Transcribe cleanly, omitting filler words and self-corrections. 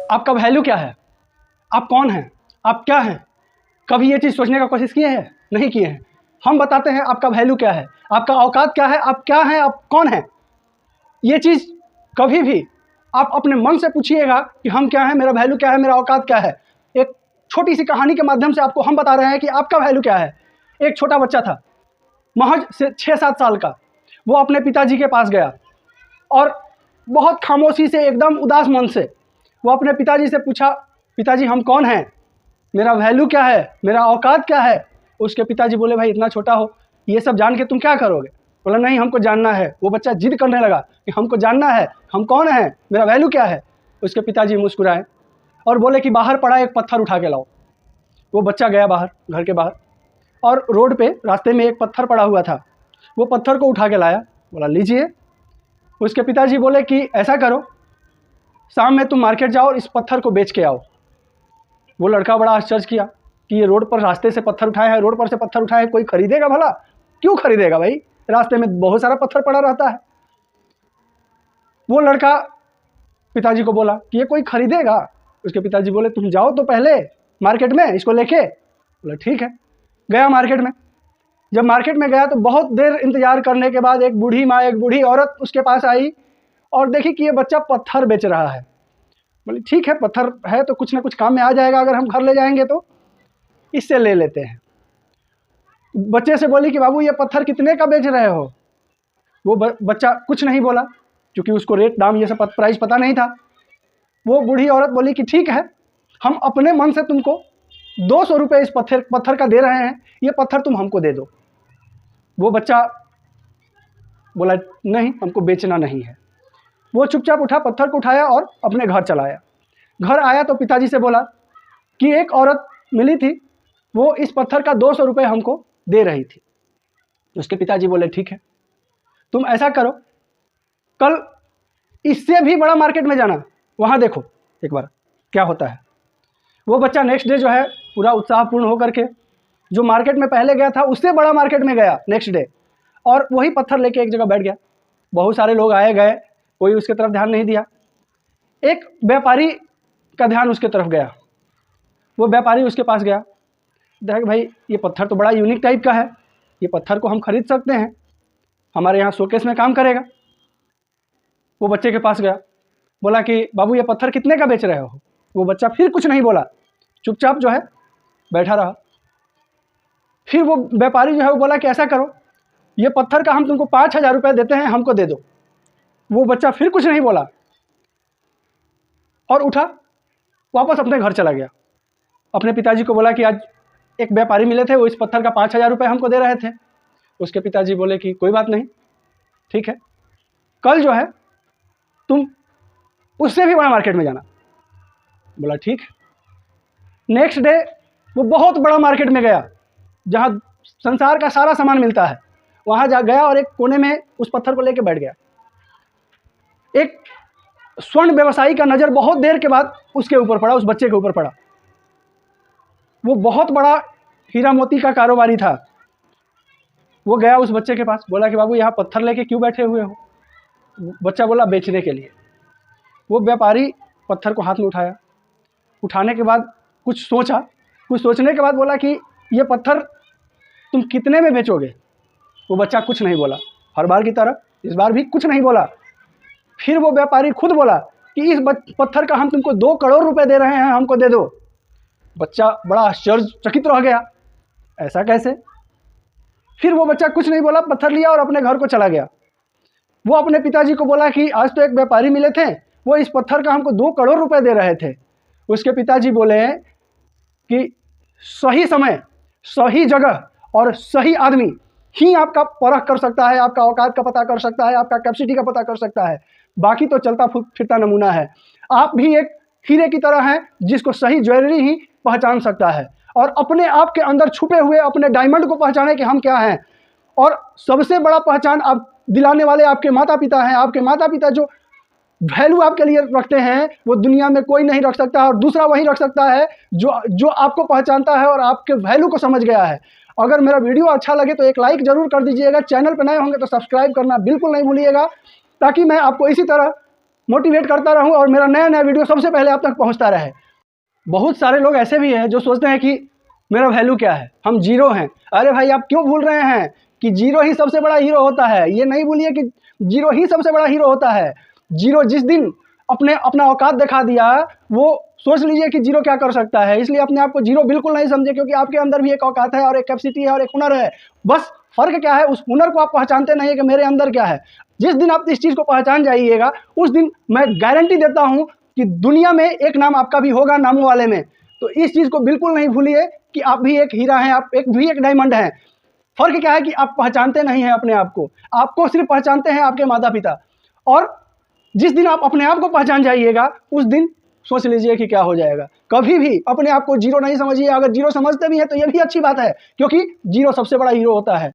आपका वैल्यू क्या है, आप कौन हैं, आप क्या हैं? कभी ये चीज़ सोचने का कोशिश किए हैं? नहीं किए हैं। हम बताते हैं आपका वैल्यू क्या है, आपका औकात क्या है, आप क्या हैं, आप कौन हैं। ये चीज़ कभी भी आप अपने मन से पूछिएगा कि हम क्या हैं, मेरा वैल्यू क्या है, मेरा औकात क्या है। एक छोटी सी कहानी के माध्यम से आपको हम बता रहे हैं कि आपका वैल्यू क्या है। एक छोटा बच्चा था, महज से 6-7 साल का। वो अपने पिताजी के पास गया और बहुत खामोशी से, एकदम उदास मन से वो अपने पिताजी से पूछा, पिताजी हम कौन हैं, मेरा वैल्यू क्या है, मेरा औकात क्या है। उसके पिताजी बोले, भाई इतना छोटा हो, ये सब जान के तुम क्या करोगे। बोला, नहीं हमको जानना है। वो बच्चा जिद करने लगा कि हमको जानना है, हम कौन हैं, मेरा वैल्यू क्या है। उसके पिताजी मुस्कुराए और बोले कि बाहर पड़ा एक पत्थर उठा के लाओ। वो बच्चा गया बाहर, घर के बाहर, और रोड पे रास्ते में एक पत्थर पड़ा हुआ था। वो पत्थर को उठा के लाया, बोला लीजिए। उसके पिताजी बोले कि ऐसा करो, शाम में तुम मार्केट जाओ और इस पत्थर को बेच के आओ। वो लड़का बड़ा आश्चर्य किया कि ये रोड पर रास्ते से पत्थर उठाए हैं, रोड पर से पत्थर उठाए हैं, कोई खरीदेगा भला? क्यों खरीदेगा भाई, रास्ते में बहुत सारा पत्थर पड़ा रहता है। वो लड़का पिताजी को बोला कि ये कोई खरीदेगा। उसके पिताजी बोले, तुम जाओ तो पहले मार्केट में इसको लेके। बोला ठीक है। गया मार्केट में। जब मार्केट में गया तो बहुत देर इंतजार करने के बाद एक बूढ़ी माँ, एक बूढ़ी औरत उसके पास आई और देखी कि ये बच्चा पत्थर बेच रहा है। बोले ठीक है, पत्थर है तो कुछ ना कुछ काम में आ जाएगा, अगर हम घर ले जाएंगे तो इससे ले लेते हैं। बच्चे से बोली कि बाबू ये पत्थर कितने का बेच रहे हो। वो बच्चा कुछ नहीं बोला, क्योंकि उसको रेट दाम ये सब प्राइस पता नहीं था। वो बूढ़ी औरत बोली कि ठीक है, हम अपने मन से तुमको 200 रुपये इस पत्थर का दे रहे हैं, ये पत्थर तुम हमको दे दो। वो बच्चा बोला नहीं, हमको बेचना नहीं है। वो चुपचाप उठा, पत्थर को उठाया और अपने घर चलाया। घर आया तो पिताजी से बोला कि एक औरत मिली थी, वो इस पत्थर का 200 रुपये हमको दे रही थी। उसके पिताजी बोले ठीक है, तुम ऐसा करो, कल इससे भी बड़ा मार्केट में जाना, वहाँ देखो एक बार क्या होता है। वो बच्चा नेक्स्ट डे जो है पूरा उत्साहपूर्ण होकर के जो मार्केट में पहले गया था उससे बड़ा मार्केट में गया नेक्स्ट डे, और वही पत्थर लेके एक जगह बैठ गया। बहुत सारे लोग आए गए, कोई उसके तरफ ध्यान नहीं दिया। एक व्यापारी का ध्यान उसके तरफ गया। वो व्यापारी उसके पास गया, देख भाई ये पत्थर तो बड़ा यूनिक टाइप का है, ये पत्थर को हम खरीद सकते हैं, हमारे यहाँ शोकेस में काम करेगा। वो बच्चे के पास गया, बोला कि बाबू ये पत्थर कितने का बेच रहे हो। वो बच्चा फिर कुछ नहीं बोला, चुपचाप जो है बैठा रहा। फिर वो व्यापारी जो है वो बोला कि ऐसा करो, ये पत्थर का हम तुमको 5,000 रुपये देते हैं, हमको दे दो। वो बच्चा फिर कुछ नहीं बोला और उठा, वापस अपने घर चला गया। अपने पिताजी को बोला कि आज एक व्यापारी मिले थे, वो इस पत्थर का 5,000 रुपये हमको दे रहे थे। उसके पिताजी बोले कि कोई बात नहीं, ठीक है, कल जो है तुम उससे भी बड़ा मार्केट में जाना। बोला ठीक है। नेक्स्ट डे वो बहुत बड़ा मार्केट में गया जहाँ संसार का सारा सामान मिलता है। वहाँ जा गया और एक कोने में उस पत्थर को लेके बैठ गया। एक स्वर्ण व्यवसायी का नज़र बहुत देर के बाद उसके ऊपर पड़ा, उस बच्चे के ऊपर पड़ा। वो बहुत बड़ा हीरा मोती का कारोबारी था। वो गया उस बच्चे के पास, बोला कि बाबू यहाँ पत्थर लेके क्यों बैठे हुए हो। बच्चा बोला बेचने के लिए। वो व्यापारी पत्थर को हाथ में उठाया, उठाने के बाद कुछ सोचा, कुछ सोचने के बाद बोला कि ये पत्थर तुम कितने में बेचोगे। वो बच्चा कुछ नहीं बोला, हर बार की तरह इस बार भी कुछ नहीं बोला। फिर वो व्यापारी खुद बोला कि इस पत्थर का हम तुमको 2 करोड़ रुपए दे रहे हैं, हमको दे दो। बच्चा बड़ा आश्चर्यचकित रह गया, ऐसा कैसे। फिर वो बच्चा कुछ नहीं बोला, पत्थर लिया और अपने घर को चला गया। वो अपने पिताजी को बोला कि आज तो एक व्यापारी मिले थे, वो इस पत्थर का हमको 2 करोड़ रुपए दे रहे थे। उसके पिताजी बोले कि सही समय, सही जगह और सही आदमी ही आपका परख कर सकता है, आपका औकात का पता कर सकता है, आपका कैपेसिटी का पता कर सकता है। बाकी तो चलता फिरता नमूना है। आप भी एक हीरे की तरह हैं जिसको सही ज्वेलरी ही पहचान सकता है, और अपने आप के अंदर छुपे हुए अपने डायमंड को पहचाने कि हम क्या हैं। और सबसे बड़ा पहचान आप दिलाने वाले आपके माता पिता हैं। आपके माता पिता जो वैल्यू आपके लिए रखते हैं वो दुनिया में कोई नहीं रख सकता, और दूसरा वही रख सकता है जो आपको पहचानता है और आपके वैल्यू को समझ गया है। अगर मेरा वीडियो अच्छा लगे तो एक लाइक ज़रूर कर दीजिएगा। चैनल पर नए होंगे तो सब्सक्राइब करना बिल्कुल नहीं भूलिएगा, ताकि मैं आपको इसी तरह मोटिवेट करता रहूं और मेरा नया नया वीडियो सबसे पहले आप तक पहुंचता रहे। बहुत सारे लोग ऐसे भी हैं जो सोचते हैं कि मेरा वैल्यू क्या है, हम जीरो हैं। अरे भाई, आप क्यों भूल रहे हैं कि जीरो ही सबसे बड़ा हीरो होता है। ये नहीं भूलिए कि जीरो ही सबसे बड़ा हीरो होता है। जीरो जिस दिन अपना औकात दिखा दिया, वो सोच लीजिए कि जीरो क्या कर सकता है। इसलिए अपने आप को जीरो बिल्कुल नहीं समझे, क्योंकि आपके अंदर भी एक औकात है और एक कैपेसिटी है और एक हुनर है। बस फर्क क्या है, उस हुनर को आप पहचानते नहीं है कि मेरे अंदर क्या है। जिस दिन आप इस चीज़ को पहचान जाइएगा, उस दिन मैं गारंटी देता हूं कि दुनिया में एक नाम आपका भी होगा नामों वाले में। तो इस चीज़ को बिल्कुल नहीं भूलिए कि आप भी एक हीरा हैं, आप एक डायमंड हैं। फर्क क्या है कि आप पहचानते नहीं हैं अपने आप को। आपको सिर्फ पहचानते हैं आपके माता पिता। और जिस दिन आप अपने आप को पहचान जाइएगा, उस दिन सोच लीजिए कि क्या हो जाएगा। कभी भी अपने आप को जीरो नहीं समझिए। अगर जीरो समझते भी हैं तो ये भी अच्छी बात है, क्योंकि जीरो सबसे बड़ा हीरो होता है।